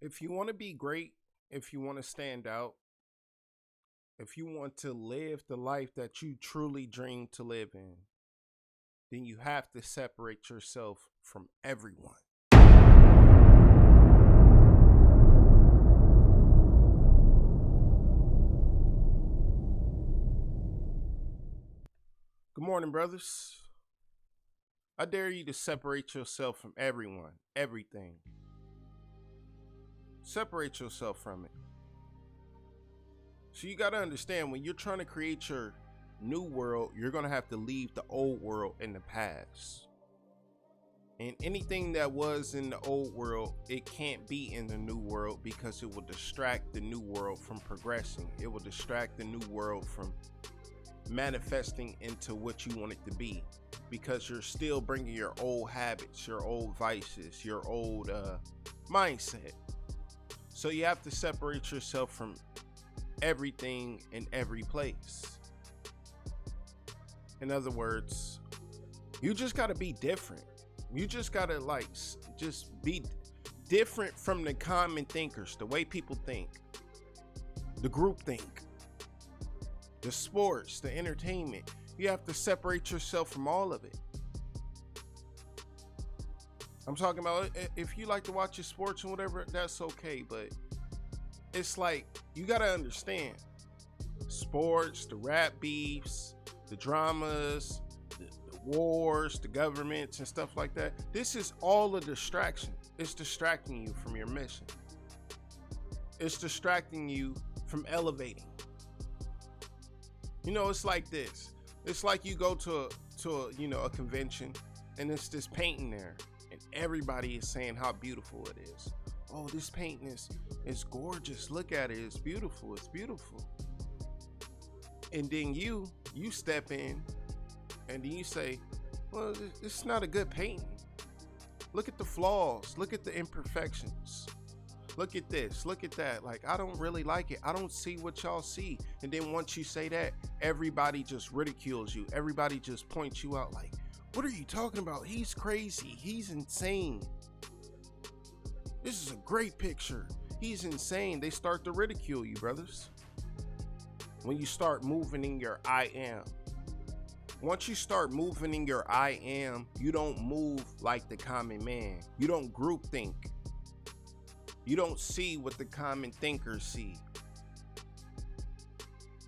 If you want to be great, if you want to stand out, if you want to live the life that you truly dream to live in, then you have to separate yourself from everyone. Good morning, brothers. I dare you to separate yourself from everyone, everything. Separate yourself from it. So you got to understand, when you're trying to create your new world, you're going to have to leave the old world in the past. And anything that was in the old world, it can't be in the new world because it will distract the new world from progressing. It will distract the new world from manifesting into what you want it to be, because you're still bringing your old habits, your old vices, your old mindset. So you have to separate yourself from everything in every place. In other words, you just got to be different. You just got to just be different from the common thinkers, the way people think, the group think, the sports, the entertainment. You have to separate yourself from all of it. I'm talking about, if you like to watch your sports and whatever, that's okay. But it's like, you got to understand, sports, the rap beefs, the dramas, the wars, the governments and stuff like that. This is all a distraction. It's distracting you from your mission. It's distracting you from elevating. You know, it's like this. It's like you go to a convention, and it's this painting there, and everybody is saying how beautiful it is. Oh, this painting is gorgeous. Look at it. It's beautiful. It's beautiful. And then you step in, and then you say, well, this is not a good painting. Look at the flaws. Look at the imperfections. Look at this, look at that. Like, I don't really like it. I don't see what y'all see. And then once you say that, everybody just ridicules you. Everybody just points you out like, what are you talking about? He's crazy. He's insane. This is a great picture. He's insane. They start to ridicule you, brothers. When you start moving in your I am. Once you start moving in your I am, you don't move like the common man. You don't group think. You don't see what the common thinkers see.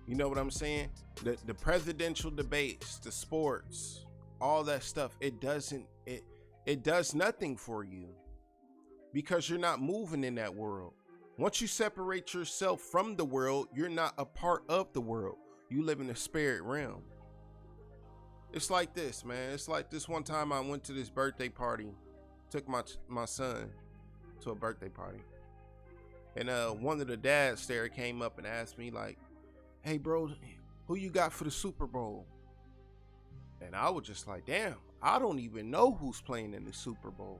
You know what I'm saying? The presidential debates, the sports, all that stuff, it does nothing for you because you're not moving in that world. Once you separate yourself from the world, you're not a part of the world. You live in the spirit realm. It's like this, man. It's like this one time I went to this birthday party, took my son to a birthday party, and one of the dads there came up and asked me like, hey bro, who you got for the Super Bowl? And I was just like, damn, I don't even know who's playing in the Super Bowl.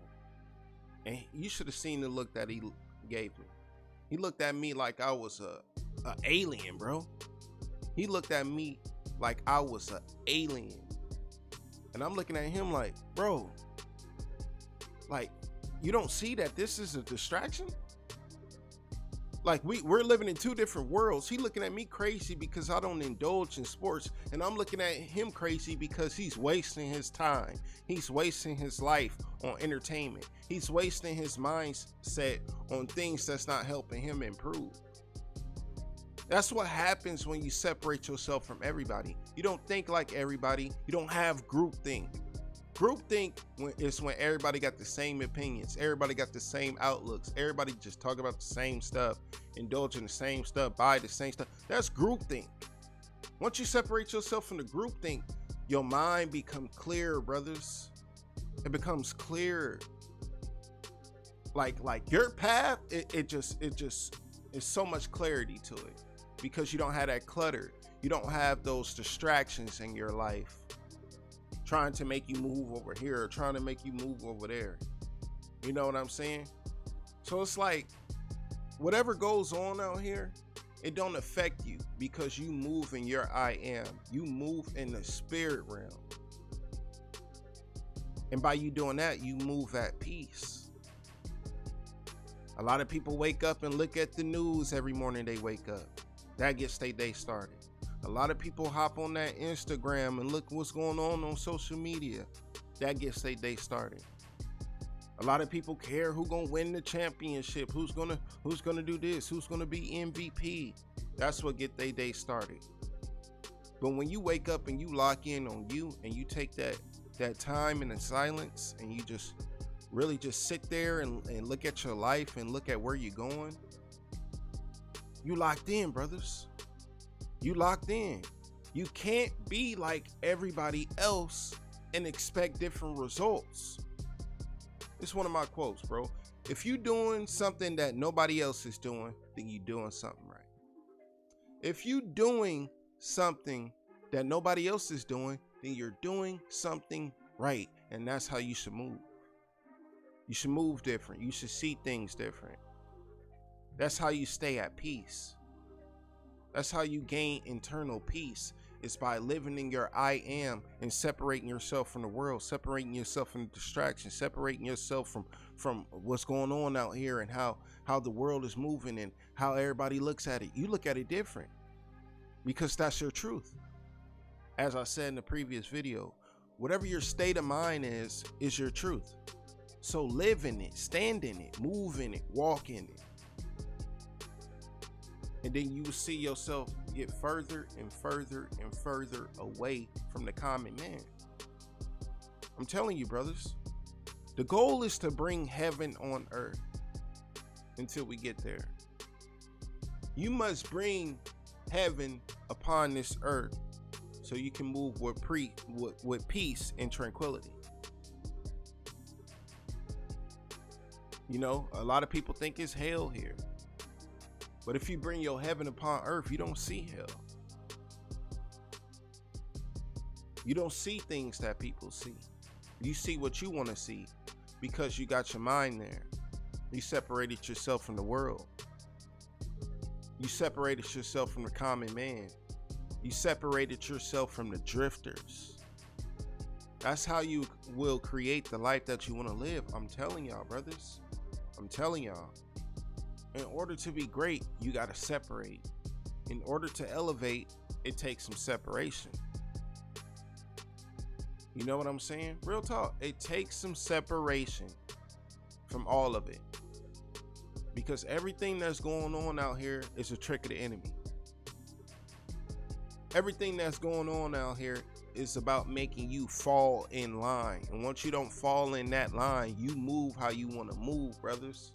And you should have seen the look that he gave me. He looked at me like I was a alien, bro. He looked at me like I was an alien. And I'm looking at him like, bro, like, you don't see that this is a distraction? Like, we're living in two different worlds. He looking at me crazy because I don't indulge in sports, and I'm looking at him crazy because he's wasting his time. He's wasting his life on entertainment. He's wasting his mindset on things that's not helping him improve. That's what happens when you separate yourself from everybody. You don't think like everybody. You don't have groupthink. Groupthink is when everybody got the same opinions, everybody got the same outlooks, everybody just talk about the same stuff, indulge in the same stuff, buy the same stuff. That's groupthink. Once you separate yourself from the groupthink, your mind becomes clearer, brothers. It becomes clearer. Like your path, it just is so much clarity to it because you don't have that clutter. You don't have those distractions in your life trying to make you move over here or trying to make you move over there. You know what I'm saying? So it's like, whatever goes on out here, it don't affect you because you move in your I am. You move in the spirit realm. And by you doing that, you move at peace. A lot of people wake up and look at the news every morning they wake up. That gets their day started. A lot of people hop on that Instagram and look what's going on social media. That gets their day started. A lot of people care who's gonna win the championship, who's gonna do this, who's gonna be MVP. That's what get their day started. But when you wake up and you lock in on you and you take that time in the silence and you just really just sit there and look at your life and look at where you're going, you locked in, brothers. You locked in. You can't be like everybody else and expect different results. It's one of my quotes, bro. If you're doing something that nobody else is doing, then you're doing something right. If you're doing something that nobody else is doing, then you're doing something right. And that's how you should move. You should move different. You should see things different. That's how you stay at peace. That's how you gain internal peace. It's by living in your I am and separating yourself from the world, separating yourself from distractions, separating yourself from what's going on out here and how the world is moving and how everybody looks at it. You look at it different because that's your truth. As I said in the previous video, whatever your state of mind is your truth. So live in it, stand in it, move in it, walk in it. And then you will see yourself get further and further and further away from the common man. I'm telling you, brothers, the goal is to bring heaven on earth until we get there. You must bring heaven upon this earth so you can move with peace and tranquility. You know, a lot of people think it's hell here. But if you bring your heaven upon earth, you don't see hell. You don't see things that people see. You see what you want to see because you got your mind there. You separated yourself from the world. You separated yourself from the common man. You separated yourself from the drifters. That's how you will create the life that you want to live. I'm telling y'all, brothers. I'm telling y'all. In order to be great, you got to separate. In order to elevate, it takes some separation. You know what I'm saying? Real talk. It takes some separation from all of it. Because everything that's going on out here is a trick of the enemy. Everything that's going on out here is about making you fall in line. And once you don't fall in that line, you move how you want to move, brothers.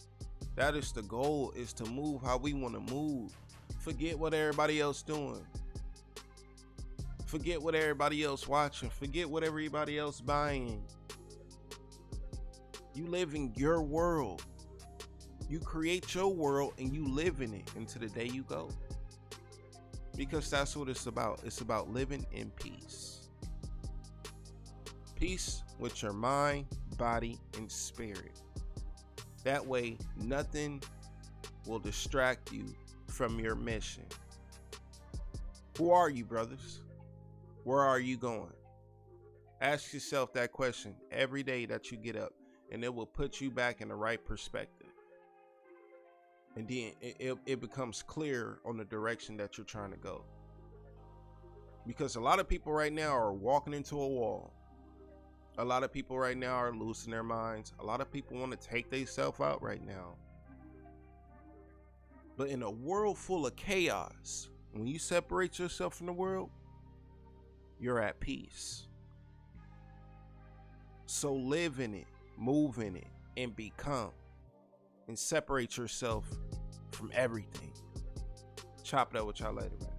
That is the goal, is to move how we want to move. Forget what everybody else doing. Forget what everybody else watching. Forget what everybody else buying. You live in your world. You create your world and you live in it until the day you go. Because that's what it's about. It's about living in peace. Peace with your mind, body, and spirit. That way, nothing will distract you from your mission. Who are you, brothers? Where are you going? Ask yourself that question every day that you get up, and it will put you back in the right perspective. And then it becomes clear on the direction that you're trying to go. Because a lot of people right now are walking into a wall. A lot of people right now are losing their minds. A lot of people want to take themselves out right now. But in a world full of chaos, when you separate yourself from the world, you're at peace. So live in it, move in it, and become. And separate yourself from everything. Chop it up with y'all later, man.